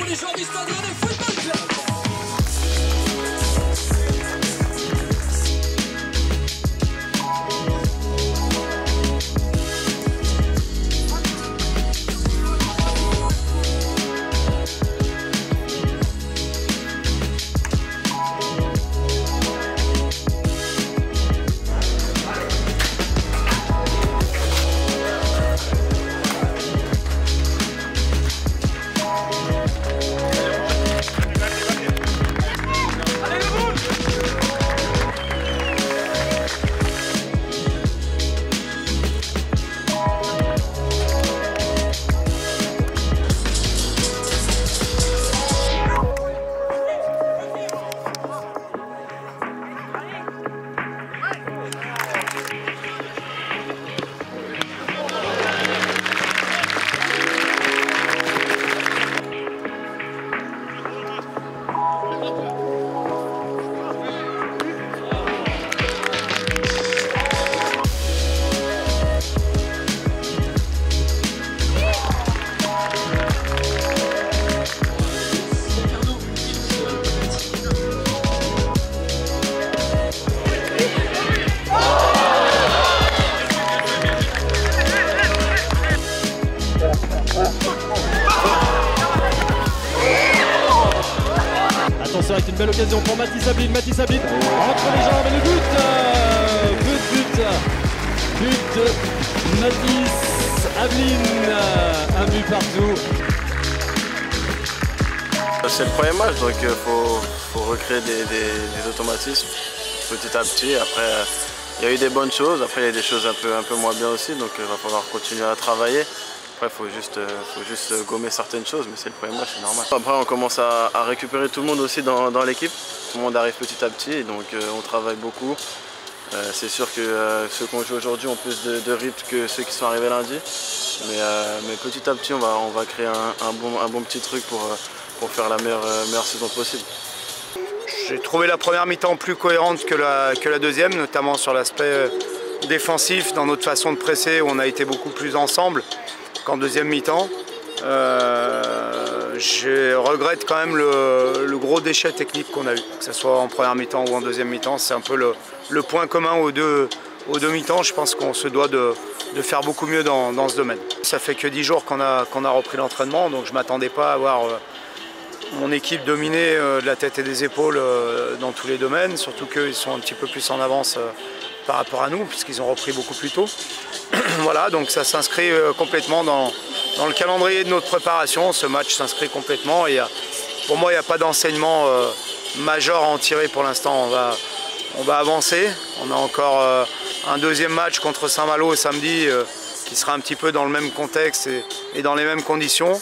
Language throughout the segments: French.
pour les gens du Stade Rennais Football Club. Attention avec une belle occasion pour Mathis Ablin, entre les jambes et le but de Mathis Ablin, un but partout. C'est le premier match, donc il faut recréer des automatismes petit à petit. Après, il y a eu des bonnes choses, après il y a eu des choses un peu moins bien aussi, donc il va falloir continuer à travailler. Après, il faut juste gommer certaines choses, mais c'est le premier match, c'est normal. Après, on commence à récupérer tout le monde aussi dans l'équipe. Tout le monde arrive petit à petit, donc on travaille beaucoup. C'est sûr que ceux qu'on joue aujourd'hui ont plus de rythme que ceux qui sont arrivés lundi. Mais petit à petit, on va créer un bon petit truc pour faire la meilleure saison possible. J'ai trouvé la première mi-temps plus cohérente que la deuxième, notamment sur l'aspect défensif, dans notre façon de presser, où on a été beaucoup plus ensemble qu'en deuxième mi-temps. Je regrette quand même le gros déchet technique qu'on a eu, que ce soit en première mi-temps ou en deuxième mi-temps. C'est un peu le point commun aux deux mi-temps. Je pense qu'on se doit de faire beaucoup mieux dans ce domaine. Ça fait que 10 jours qu'on a repris l'entraînement, donc je ne m'attendais pas à avoir mon équipe dominée de la tête et des épaules dans tous les domaines, surtout qu'ils sont un petit peu plus en avance par rapport à nous, puisqu'ils ont repris beaucoup plus tôt. Voilà, donc ça s'inscrit complètement dans le calendrier de notre préparation. Ce match s'inscrit complètement et pour moi, il n'y a pas d'enseignement majeur à en tirer pour l'instant. On va avancer. On a encore un deuxième match contre Saint-Malo samedi qui sera un petit peu dans le même contexte et dans les mêmes conditions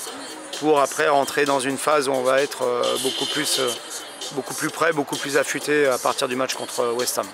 pour après rentrer dans une phase où on va être beaucoup plus prêt, beaucoup plus affûté à partir du match contre West Ham.